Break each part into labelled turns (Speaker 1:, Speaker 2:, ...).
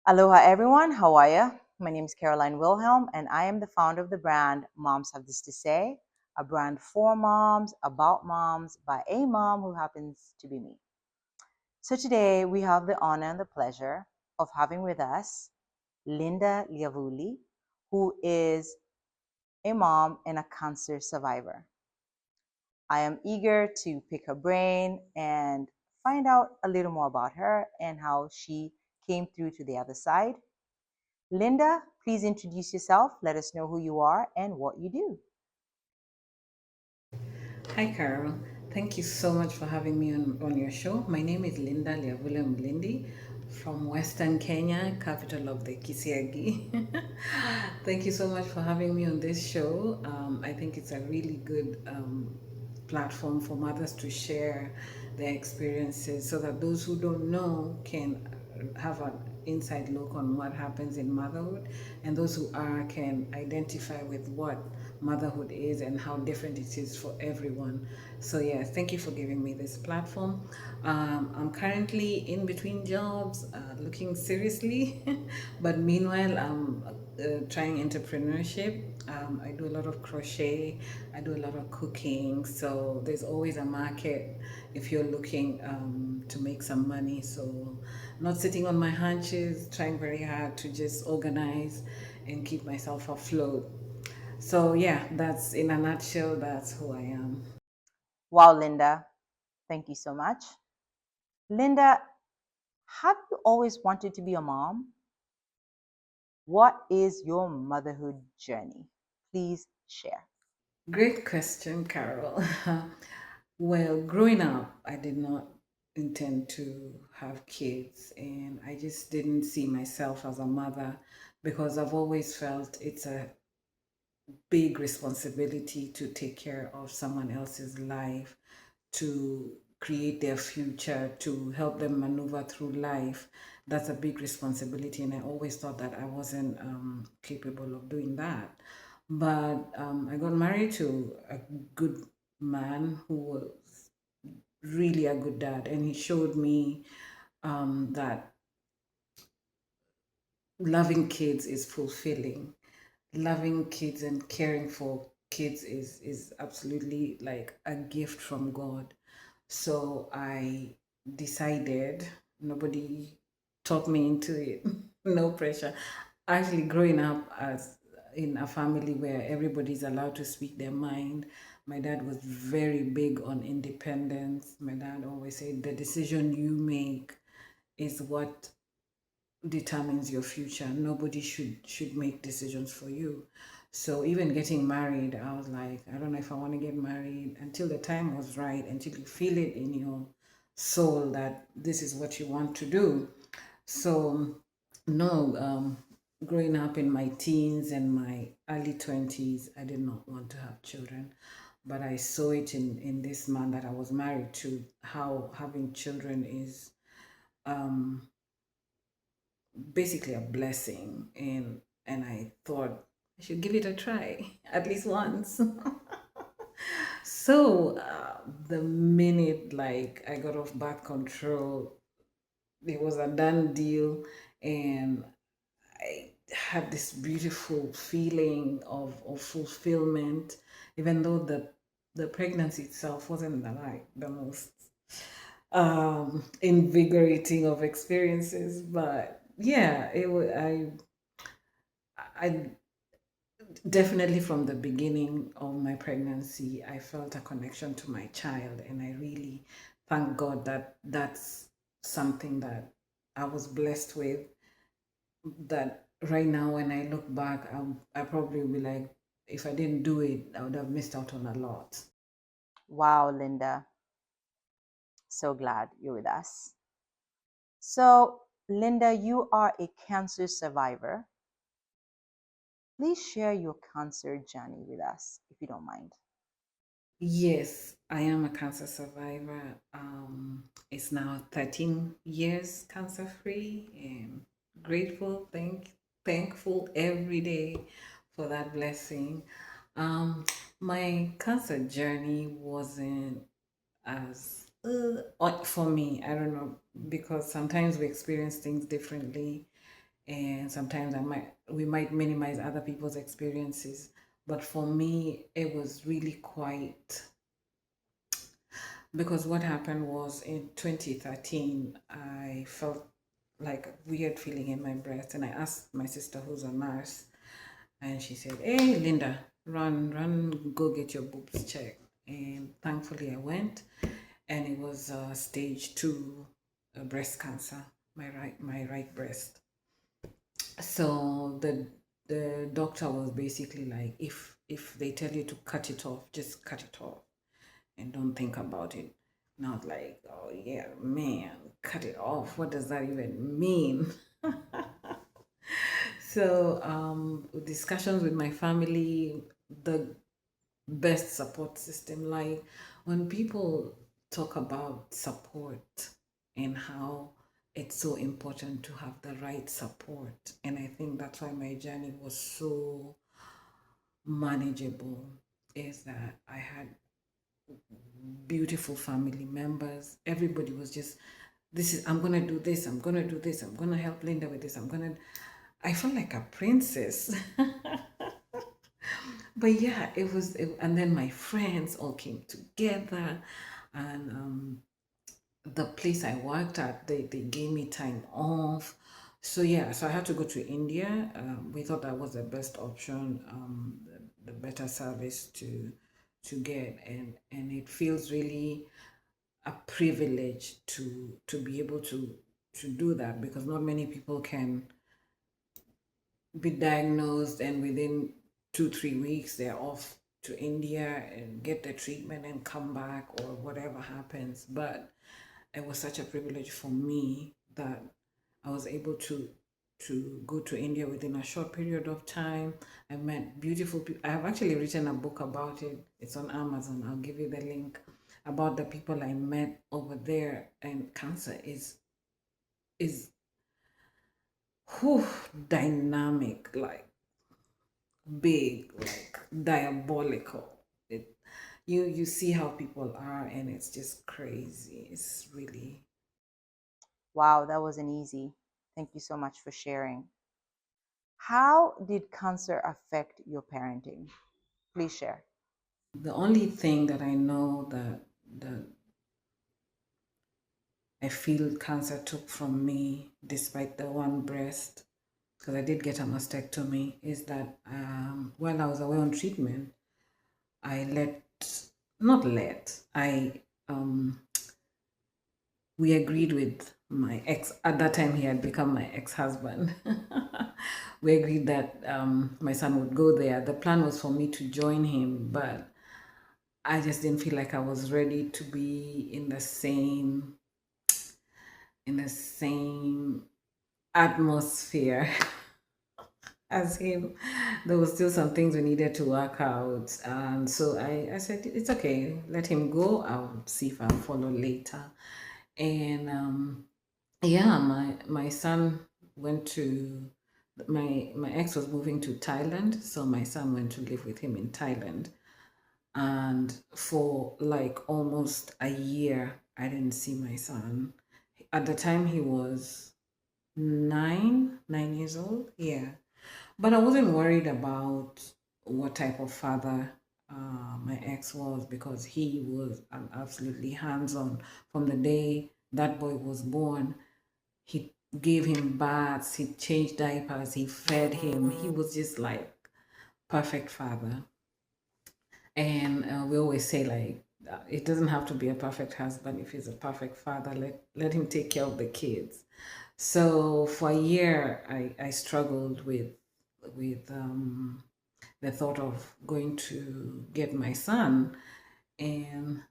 Speaker 1: Aloha everyone, how are you? My name is Caroline Wilhelm and I am the founder of the brand Moms Have This to Say, a brand for moms, about moms, by a mom who happens to be me. So today we have the honor and the pleasure of having with us Linda Lyavule, who is a mom and a cancer survivor. I am eager to pick her brain and find out a little more about her and how she came through to the other side. Linda, please introduce yourself. Let us know who you are and what you do.
Speaker 2: Hi, Carol. Thank you so much for having me on your show. My name is Linda Lyavule Mlindi from Western Kenya, capital of the Kisiagi. Thank you so much for having me on this show. I think it's a really good platform for mothers to share their experiences so that those who don't know can have an inside look on what happens in motherhood, and those who are can identify with what motherhood is and how different it is for everyone. So yeah, thank you for giving me this platform. I'm currently in between jobs, looking seriously, but meanwhile I'm trying entrepreneurship. I do a lot of crochet, I do a lot of cooking, so there's always a market if you're looking to make some money. So, not sitting on my haunches, trying very hard to just organize and keep myself afloat. So, yeah, that's in a nutshell, that's who I am.
Speaker 1: Wow, Linda, thank you so much. Linda, have you always wanted to be a mom? What is your motherhood journey? Please share.
Speaker 2: Great question, Carol. Well, growing up, I did not intend to have kids, and I just didn't see myself as a mother because I've always felt it's a big responsibility to take care of someone else's life, to create their future, to help them maneuver through life. That's a big responsibility, and I always thought that I wasn't capable of doing that. But I got married to a good man who was really a good dad, and he showed me that loving kids is fulfilling. Loving kids and caring for kids is absolutely like a gift from God. So I decided, nobody talked me into it, no pressure. Actually, growing up as in a family where everybody's allowed to speak their mind, my dad was very big on independence. My dad always said the decision you make is what determines your future. Nobody should make decisions for you. So even getting married, I was like, I don't know if I want to get married until the time was right, until you feel it in your soul that this is what you want to do. So no, growing up in my teens and my early 20s, I did not want to have children. But I saw it in this man that I was married to, how having children is basically a blessing, and I thought I should give it a try at least once. So the minute like I got off birth control, it was a done deal, and I had this beautiful feeling of fulfillment, even though the pregnancy itself wasn't like the most invigorating of experiences, but yeah, it was. I definitely from the beginning of my pregnancy, I felt a connection to my child, and I really thank God that that's something that I was blessed with. That right now, when I look back, I probably will be like, if I didn't do it, I would have missed out on a lot.
Speaker 1: Wow, Linda, so glad you're with us. So, Linda, you are a cancer survivor. Please share your cancer journey with us, if you don't mind.
Speaker 2: Yes, I am a cancer survivor. It's now 13 years cancer free, and grateful, thankful every day for that blessing. Um, my cancer journey wasn't as for me. I don't know, because sometimes we experience things differently, and sometimes we might minimize other people's experiences. But for me, it was really quite, because what happened was in 2013, I felt like a weird feeling in my breast, and I asked my sister, who's a nurse, and she said, "Hey, Linda, run, go get your boobs checked." And thankfully, I went, and it was stage 2 breast cancer, my right breast. So the doctor was basically like, if they tell you to cut it off, just cut it off and don't think about it. And I was like, oh yeah, man, cut it off. What does that even mean? So discussions with my family, the best support system. Like when people talk about support and how it's so important to have the right support, and I think that's why my journey was so manageable, is that I had beautiful family members. Everybody was just, this is, I'm gonna do this, I'm gonna do this, I'm gonna help Linda with this, I felt like a princess. But yeah, and then my friends all came together, and the place I worked at, they gave me time off. So yeah, so I had to go to India. We thought that was the best option, the better service to get, and it feels really a privilege to be able to do that, because not many people can be diagnosed and within 2 3 weeks they're off to India and get the treatment and come back or whatever happens. But it was such a privilege for me that I was able to go to India within a short period of time. I met beautiful people. I have actually written a book about it. It's on Amazon. I'll give you the link, about the people I met over there. And cancer is whew, dynamic, like big, like diabolical. It, you see how people are, and it's just crazy. It's really.
Speaker 1: Wow, that wasn't easy. Thank you so much for sharing. How did cancer affect your parenting? Please share.
Speaker 2: The only thing that I know that I feel cancer took from me, despite the one breast, because I did get a mastectomy, is that while I was away on treatment, I let, not let, I we agreed with my ex. At that time, he had become my ex-husband. We agreed that my son would go there. The plan was for me to join him, but I just didn't feel like I was ready to be in the same atmosphere as him. There was still some things we needed to work out, and so I said it's okay, let him go. I'll see if I'll follow later. And yeah, my son went to, my ex was moving to Thailand, so my son went to live with him in Thailand. And for like almost a year, I didn't see my son. At the time, he was 9 years old. Yeah. But I wasn't worried about what type of father my ex was, because he was absolutely hands on from the day that boy was born. He gave him baths, he changed diapers, he fed him. He was just like perfect father. And we always say, like, it doesn't have to be a perfect husband. If he's a perfect father, let him take care of the kids. So for a year, I struggled with the thought of going to get my son. And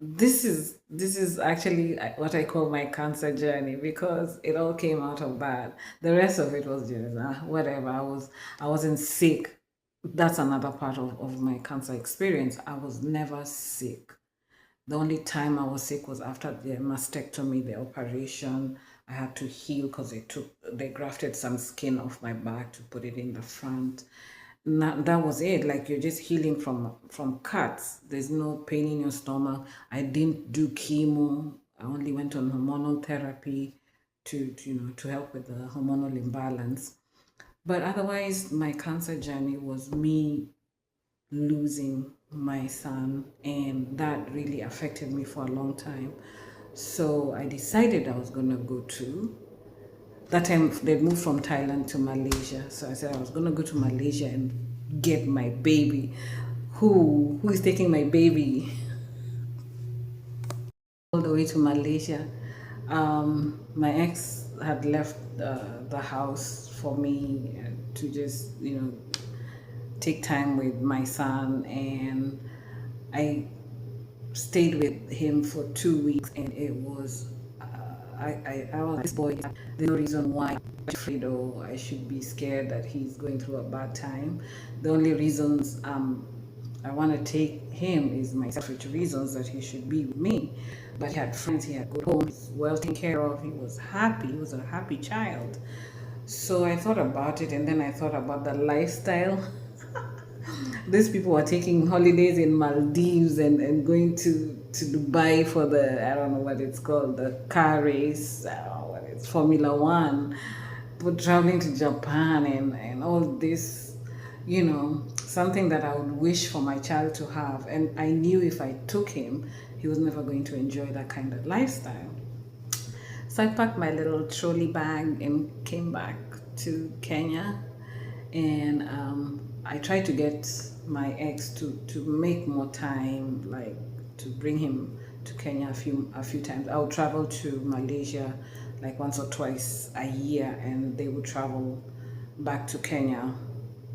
Speaker 2: this is actually what I call my cancer journey, because it all came out of that. The rest of it was just whatever. I wasn't sick. That's another part of my cancer experience. I was never sick. The only time I was sick was after the mastectomy, the operation. I had to heal because they grafted some skin off my back to put it in the front. That was it. Like, you're just healing from cuts. There's no pain in your stomach. I didn't do chemo. I only went on hormonal therapy. to help with the hormonal imbalance. But otherwise, my cancer journey was me losing my son, and that really affected me for a long time. So I decided I was gonna go to that time they moved from Thailand to Malaysia. So I said I was gonna go to Malaysia and get my baby. Who is taking my baby all the way to Malaysia? My ex had left the house for me to just take time with my son, and I stayed with him for 2 weeks, and it was I was like, this boy, there's no reason why I'm afraid or I should be scared that he's going through a bad time. The only reasons I want to take him is my selfish reasons that he should be with me. But he had friends, he had good home, he's well taken care of, he was happy, he was a happy child. So I thought about it, and then I thought about the lifestyle. These people are taking holidays in Maldives and going to Dubai for the, I don't know what it's called, the car race, I don't know what it's, Formula One, but traveling to Japan and all this, something that I would wish for my child to have. And I knew if I took him, he was never going to enjoy that kind of lifestyle. So I packed my little trolley bag and came back to Kenya, and I tried to get my ex to make more time, like to bring him to Kenya a few times. I would travel to Malaysia like once or twice a year, and they would travel back to Kenya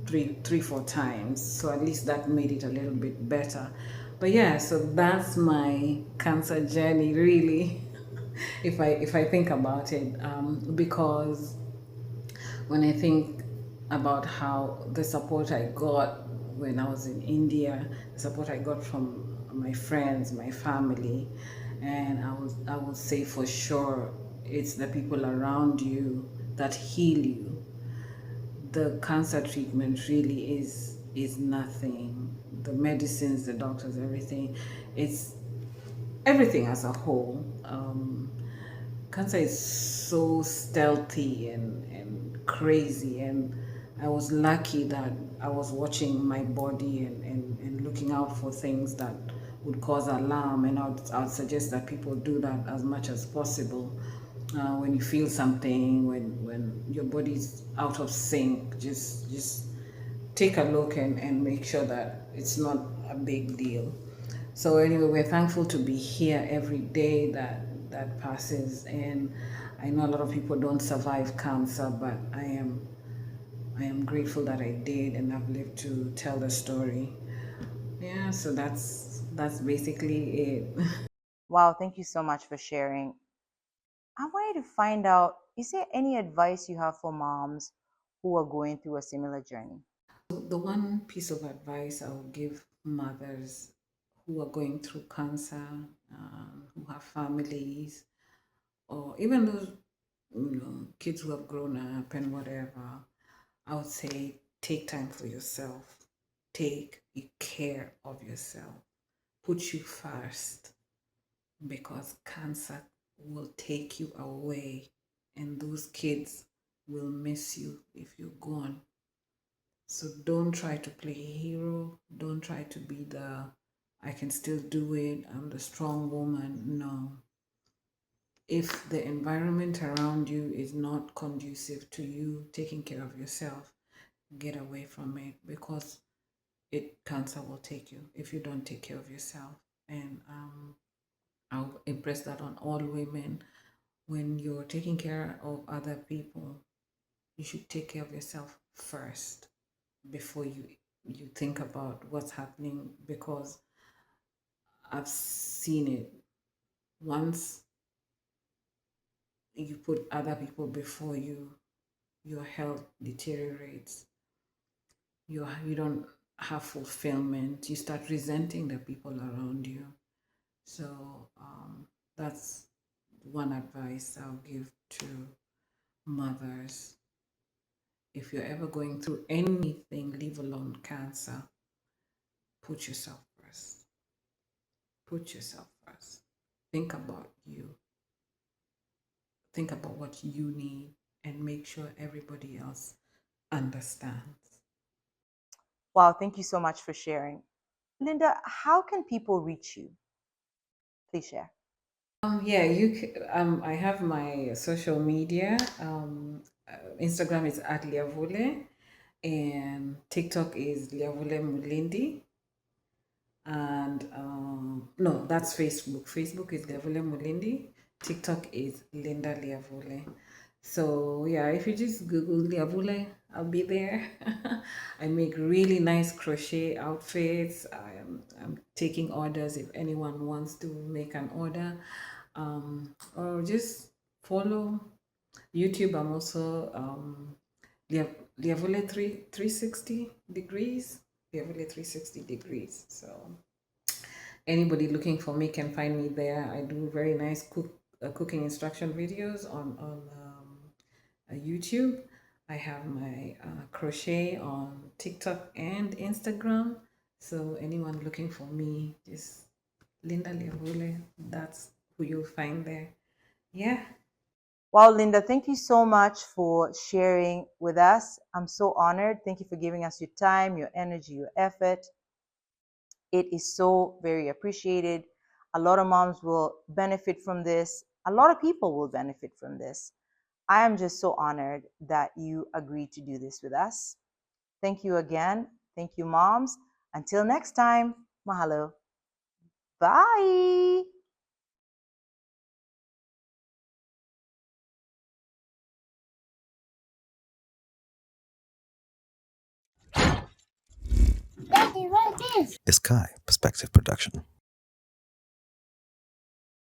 Speaker 2: three, 4 times. So at least that made it a little bit better. But yeah, so that's my cancer journey, really. If I think about it, because when I think about how the support I got when I was in India, the support I got from my friends, my family, and I would say for sure it's the people around you that heal you. The cancer treatment really is nothing. The medicines, the doctors, everything, it's everything as a whole. Cancer is so stealthy and crazy, and I was lucky that I was watching my body and looking out for things that would cause alarm, and I'd suggest that people do that as much as possible. When you feel something, when your body's out of sync, just take a look and make sure that it's not a big deal. So anyway, we're thankful to be here every day that passes, and I know a lot of people don't survive cancer, but I am grateful that I did, and I've lived to tell the story. Yeah, so that's basically it.
Speaker 1: Wow, thank you so much for sharing. I wanted to find out, is there any advice you have for moms who are going through a similar journey?
Speaker 2: The one piece of advice I will give mothers who are going through cancer, who have families, or even those kids who have grown up and whatever, I would say take time for yourself. Take care of yourself. Put you first, because cancer will take you away, and those kids will miss you if you're gone. So don't try to play hero. Don't try to be the I can still do it, I'm the strong woman. No. If the environment around you is not conducive to you taking care of yourself, get away from it, because cancer will take you if you don't take care of yourself. And I'll impress that on all women. When you're taking care of other people, you should take care of yourself first before you think about what's happening, because I've seen it. Once you put other people before you, your health deteriorates. You don't have fulfillment. You start resenting the people around you. So that's one advice I'll give to mothers. If you're ever going through anything, leave alone cancer, put yourself first. Put yourself first. Think about you. think about what you need and make sure everybody else understands.
Speaker 1: Wow, thank you so much for sharing. Linda, how can people reach you? Please share.
Speaker 2: Yeah, I have my social media. Instagram is at Lyavule, and TikTok is Lyavule Mulindi. And no, that's Facebook. Facebook is Lyavule Mulindi. TikTok is Linda Lyavule. So yeah, if you just Google Lyavule, I'll be there. I make really nice crochet outfits. I'm taking orders if anyone wants to make an order, or just follow YouTube. I'm also Lyavule 360 degrees. Lyavule 360 degrees. So anybody looking for me can find me there. I do very nice cooking instruction videos on YouTube. I have my crochet on TikTok and Instagram. So anyone looking for me, just Linda Leavule. That's who you'll find there. Yeah.
Speaker 1: Wow, Linda, thank you so much for sharing with us. I'm so honored. Thank you for giving us your time, your energy, your effort. It is so very appreciated. A lot of moms will benefit from this. A lot of people will benefit from this. I am just so honored that you agreed to do this with us. Thank you again. Thank you, moms. Until next time, mahalo. Bye.
Speaker 3: Daddy, what is? Sky Perspective Production.